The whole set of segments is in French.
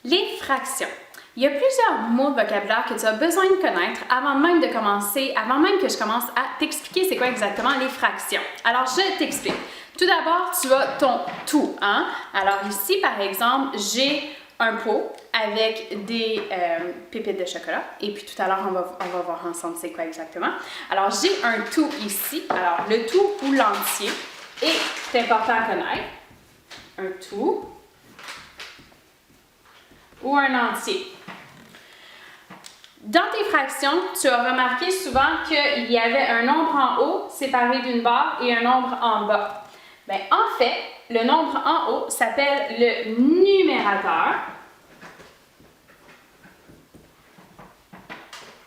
Les fractions. Il y a plusieurs mots de vocabulaire que tu as besoin de connaître avant même que je commence à t'expliquer c'est quoi exactement les fractions. Alors, je t'explique. Tout d'abord, tu as ton tout, hein? Alors ici, par exemple, j'ai un pot avec des pépites de chocolat. Et puis tout à l'heure, on va voir ensemble c'est quoi exactement. Alors, j'ai un tout ici. Alors, le tout ou l'entier est important à connaître. Un tout ou un entier. Dans tes fractions, tu as remarqué souvent qu'il y avait un nombre en haut séparé d'une barre et un nombre en bas. Bien, en fait, le nombre en haut s'appelle le numérateur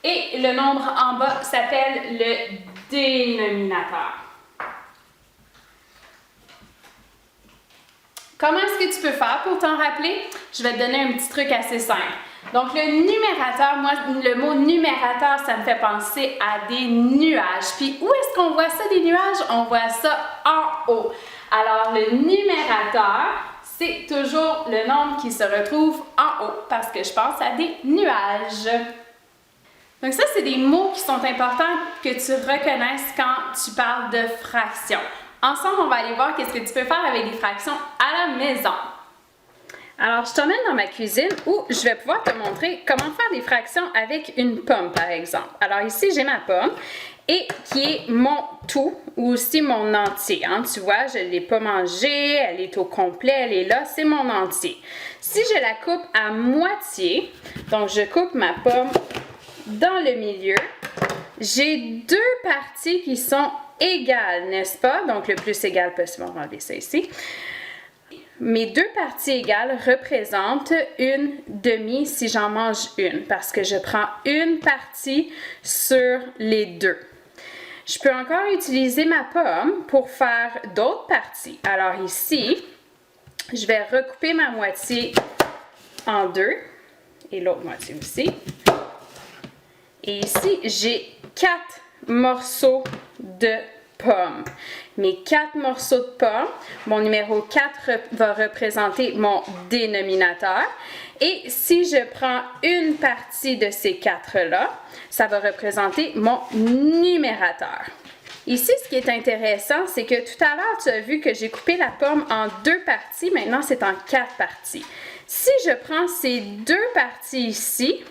et le nombre en bas s'appelle le dénominateur. Comment est-ce que tu peux faire pour t'en rappeler? Je vais te donner un petit truc assez simple. Donc, le numérateur, moi, le mot numérateur, ça me fait penser à des nuages. Puis, où est-ce qu'on voit ça, des nuages? On voit ça en haut. Alors, le numérateur, c'est toujours le nombre qui se retrouve en haut parce que je pense à des nuages. Donc, ça, c'est des mots qui sont importants que tu reconnaisses quand tu parles de fractions. Ensemble, on va aller voir qu'est-ce que tu peux faire avec des fractions à la maison. Alors, je t'emmène dans ma cuisine où je vais pouvoir te montrer comment faire des fractions avec une pomme, par exemple. Alors ici, j'ai ma pomme et qui est mon tout ou aussi mon entier. Hein. Tu vois, je ne l'ai pas mangée, elle est au complet, elle est là, c'est mon entier. Si je la coupe à moitié, donc je coupe ma pomme dans le milieu, j'ai deux parties qui sont égales, n'est-ce pas? Donc, le plus égal possible, on va enlever ça ici. Mes deux parties égales représentent une demi si j'en mange une, parce que je prends une partie sur les deux. Je peux encore utiliser ma pomme pour faire d'autres parties. Alors ici, je vais recouper ma moitié en deux, et l'autre moitié aussi. Et ici, j'ai 4 morceaux de pommes. Mes 4 morceaux de pommes, mon numéro 4 va représenter mon dénominateur. Et si je prends une partie de ces 4-là, ça va représenter mon numérateur. Ici, ce qui est intéressant, c'est que tout à l'heure, tu as vu que j'ai coupé la pomme en 2 parties. Maintenant, c'est en 4 parties. Si je prends ces 2 parties ici,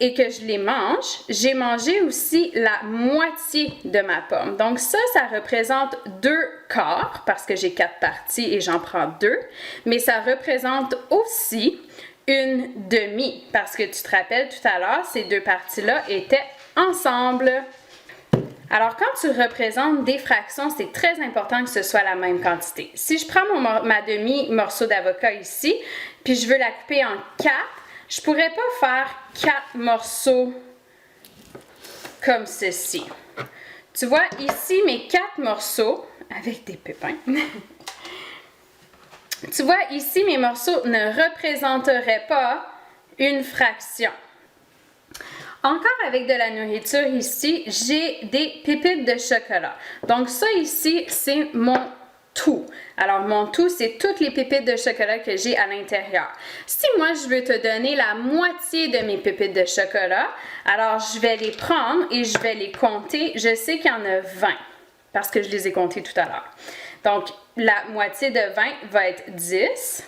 et que je les mange, j'ai mangé aussi la moitié de ma pomme. Donc ça représente 2 quarts, parce que j'ai 4 parties et j'en prends 2, mais ça représente aussi une demi, parce que tu te rappelles tout à l'heure, ces 2 parties-là étaient ensemble. Alors, quand tu représentes des fractions, c'est très important que ce soit la même quantité. Si je prends ma demi-morceau d'avocat ici, puis je veux la couper en 4, je ne pourrais pas faire 4 morceaux comme ceci. Tu vois, ici, mes 4 morceaux, avec des pépins, tu vois, ici, mes morceaux ne représenteraient pas une fraction. Encore avec de la nourriture ici, j'ai des pépites de chocolat. Donc ça ici, c'est mon tout. Alors, mon tout, c'est toutes les pépites de chocolat que j'ai à l'intérieur. Si moi, je veux te donner la moitié de mes pépites de chocolat, alors je vais les prendre et je vais les compter. Je sais qu'il y en a 20 parce que je les ai comptés tout à l'heure. Donc, la moitié de 20 va être 10.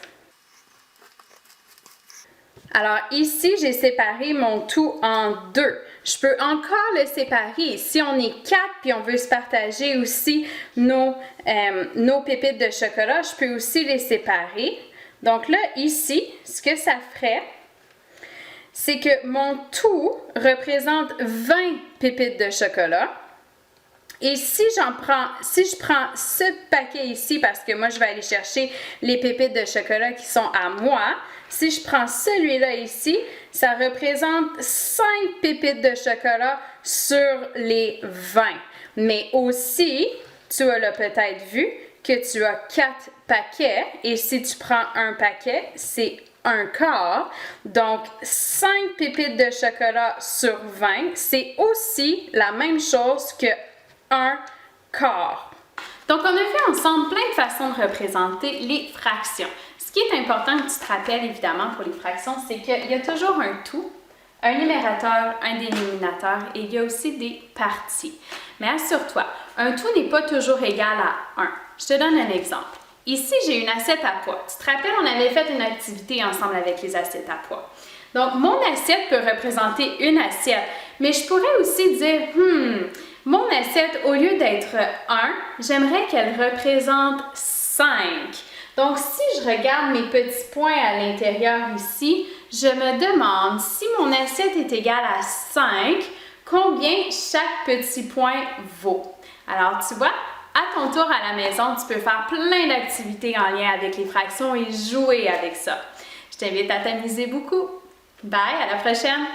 Alors ici, j'ai séparé mon tout en 2. Je peux encore le séparer. Si on est 4 puis on veut se partager aussi nos pépites de chocolat, je peux aussi les séparer. Donc là, ici, ce que ça ferait, c'est que mon tout représente 20 pépites de chocolat. Et si je prends ce paquet ici, parce que moi, je vais aller chercher les pépites de chocolat qui sont à moi, si je prends celui-là ici, ça représente 5 pépites de chocolat sur les 20. Mais aussi, tu as peut-être vu que tu as 4 paquets, et si tu prends un paquet, c'est un quart. Donc, 5 pépites de chocolat sur 20, c'est aussi la même chose que un quart. Donc, on a vu ensemble plein de façons de représenter les fractions. Ce qui est important que tu te rappelles évidemment pour les fractions, c'est qu'il y a toujours un tout, un numérateur, un dénominateur et il y a aussi des parties. Mais assure-toi, un tout n'est pas toujours égal à 1. Je te donne un exemple. Ici, j'ai une assiette à poids. Tu te rappelles, on avait fait une activité ensemble avec les assiettes à poids. Donc, mon assiette peut représenter une assiette, mais je pourrais aussi dire, mon assiette, au lieu d'être 1, j'aimerais qu'elle représente 5. Donc, si je regarde mes petits points à l'intérieur ici, je me demande si mon assiette est égale à 5, combien chaque petit point vaut. Alors, tu vois, à ton tour à la maison, tu peux faire plein d'activités en lien avec les fractions et jouer avec ça. Je t'invite à t'amuser beaucoup. Bye, à la prochaine!